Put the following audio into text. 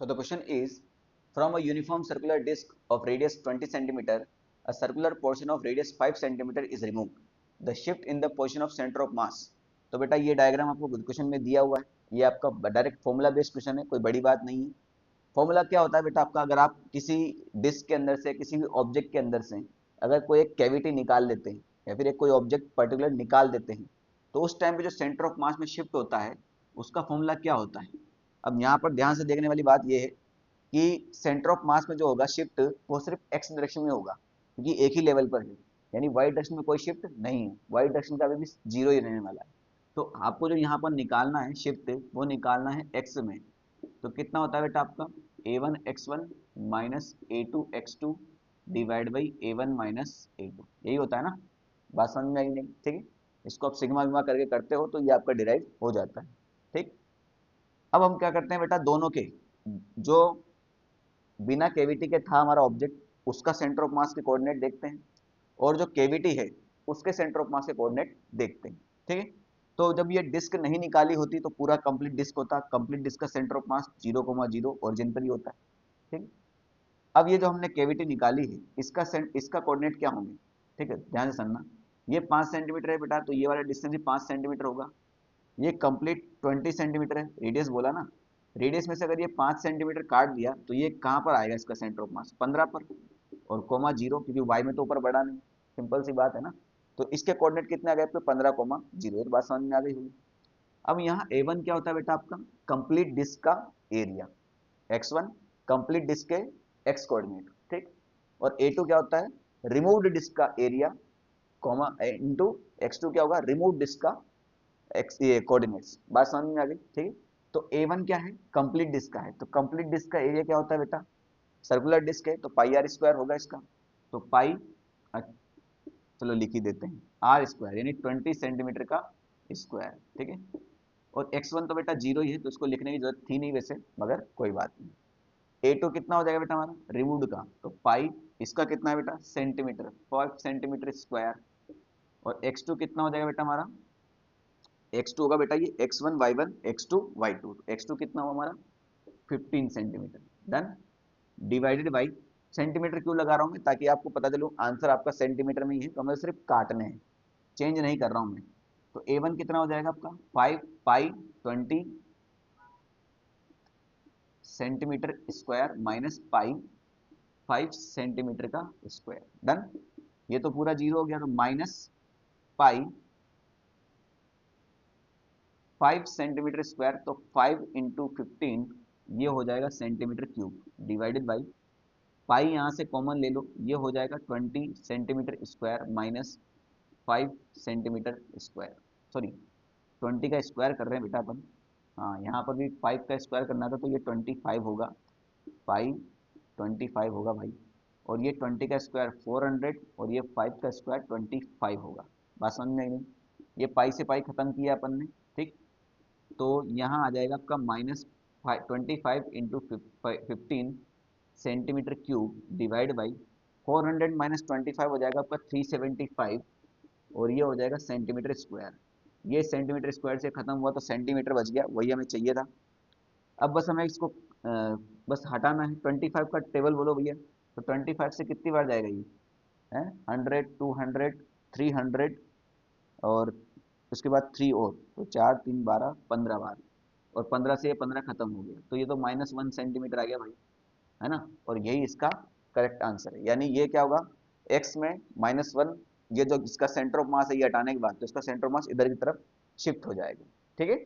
So the question is, from a uniform circular disc of radius 20 centimeter, a circular portion of radius 5 centimeter is removed. The shift in the position of center of mass. तो बेटा ये diagram आपको question में दिया हुआ है, ये आपका डायरेक्ट फॉर्मूला बेस्ड क्वेश्चन है, कोई बड़ी बात नहीं है। फॉर्मूला क्या होता है बेटा आपका, अगर आप किसी डिस्क के अंदर से, किसी भी ऑब्जेक्ट के अंदर से अगर कोई एक कैविटी निकाल लेते हैं या फिर एक कोई ऑब्जेक्ट पर्टिकुलर निकाल देते हैं, तो उस टाइम पे जो सेंटर ऑफ मास में शिफ्ट होता है उसका फॉर्मूला क्या होता है। अब यहाँ पर ध्यान से देखने वाली बात यह है कि सेंटर ऑफ मास में जो होगा शिफ्ट, वो सिर्फ एक्स डायरेक्शन में होगा, क्योंकि एक ही लेवल पर है, यानी वाई डायरेक्शन में कोई शिफ्ट नहीं है, वाई डायरेक्शन का भी जीरो ही रहने वाला है। तो आपको जो यहाँ पर निकालना है शिफ्ट, वो निकालना है एक्स में। तो कितना होता है बेटा आपका a1 x1 minus a2 x2 divide by a1 minus a2, यही होता है ना। बात समझ में आई नहीं? ठीक है, इसको आप सिग्मा विग्मा करके करते हो तो ये आपका डिराइव हो जाता है। ठीक, अब हम क्या करते हैं बेटा, दोनों के जो बिना केविटी के था हमारा ऑब्जेक्ट, उसका सेंटर ऑफ मास के कोऑर्डिनेट देखते हैं, और जो केविटी है उसके सेंटर ऑफ मास के कोऑर्डिनेट देखते हैं। ठीक है, तो जब ये डिस्क नहीं निकाली होती तो पूरा कंप्लीट डिस्क होता, कंप्लीट डिस्क का सेंटर ऑफ मास 0,0 ओरिजिन पर ही होता है। ठीक, अब ये जो हमने केविटी निकाली है इसका कोऑर्डिनेट क्या होंगे। ठीक है, ध्यान से सुनना। ये 5 सेंटीमीटर है बेटा, तो ये वाला डिस्टेंस भी 5 सेंटीमीटर होगा। ये कंप्लीट 20 सेंटीमीटर है, रेडियस बोला ना। रेडियस में से अगर ये 5 सेंटीमीटर काट दिया तो ये कहाँ पर आएगा, इसका सेंटर ऑफ मास 15 पर, और कोमा 0, क्योंकि वाई में तो ऊपर बढ़ा नहीं, सिंपल सी बात है ना। तो इसके कोऑर्डिनेट कितने आ गए आपके, 15,0। ये तो बात समझ में आ गई होगी। अब यहाँ A1 क्या होता है बेटा आपका, कंप्लीट डिस्क का एरिया, x1 कंप्लीट डिस्क के x कोऑर्डिनेट। ठीक, और A2 क्या होता है, रिमूव्ड डिस्क का एरिया, कॉमा इंटू x2 क्या होगा, रिमूव्ड डिस्क का एक्स ये कोऑर्डिनेट्स। बात समझ में आ गई? ठीक है, तो A1 क्या है, कंप्लीट डिस्क का है, तो कंप्लीट डिस्क का एरिया क्या होता है बेटा, सर्कुलर डिस्क है तो पाई आर स्क्वायर होगा इसका। तो पाई, चलो लिख ही देते हैं, आर स्क्वायर यानी 20 सेंटीमीटर का स्क्वायर। ठीक है, और x1 तो बेटा 0 ही है तो इसको लिखने की जरूरत थी नहीं वैसे, मगर कोई बात नहीं। A2 कितना हो जाएगा बेटा हमारा, रिमूव्ड का, तो पाई, इसका कितना है बेटा, सेंटीमीटर, 5 सेंटीमीटर स्क्वायर। और x2 कितना हो जाएगा बेटा हमारा, x2 होगा बेटा ये x1 y1 x2 y2, x2 कितना हुआ हमारा 15 centimetre. Done, divided by, centimetre क्यों लगा रहा हूं मैं, ताकि आपको पता चलो आंसर आपका सेंटीमीटर में ही है, तो हमें सिर्फ काटने हैं, चेंज नहीं कर रहा हूं मैं। तो A1 कितना हो जाएगा आपका 5 पाई 20 centimetre square minus pi 5 centimetre का स्क्वायर। डन, ये तो पूरा जीरो हो गया, तो माइनस पाई 5 सेंटीमीटर स्क्वायर, तो 5 इंटू 15 ये हो जाएगा centimetre cube, divided by pi यहाँ से कॉमन ले लो, ये हो जाएगा 20 centimetre square minus 5 centimetre square, sorry 20 का स्क्वायर कर रहे हैं बेटा अपन। हाँ, यहाँ पर भी 5 का स्क्वायर करना था तो ये 25 होगा, पाई 25 होगा भाई, और ये 20 का स्क्वायर 400, और ये 5 का स्क्वायर 25 होगा। बात समझ में आई नहीं? ये पाई से पाई खत्म किया अपन ने। ठीक, तो यहाँ आ जाएगा आपका minus 25 into 15 centimetre cube divide by 400 minus 25 हो जाएगा आपका 375, और ये हो जाएगा सेंटीमीटर स्क्वायर। ये सेंटीमीटर स्क्वायर से खत्म हुआ तो सेंटीमीटर बच गया, वही हमें चाहिए था। अब बस हमें इसको बस हटाना है। 25 का टेबल बोलो भैया, तो 25 से कितनी बार जाएगा ये है, 100 200 300, और उसके बाद 3 और, तो 4 3 12 15 बार, और 15 से ये 15 खत्म हो गया, तो ये तो -1 सेंटीमीटर आ गया भाई, है ना। और यही इसका करेक्ट आंसर है, यानी ये क्या होगा, एक्स में -1, ये जो इसका सेंटर ऑफ मास है ये हटाने के बाद तो इसका सेंटर ऑफ मास इधर की तरफ शिफ्ट हो जाएगा। ठीक है।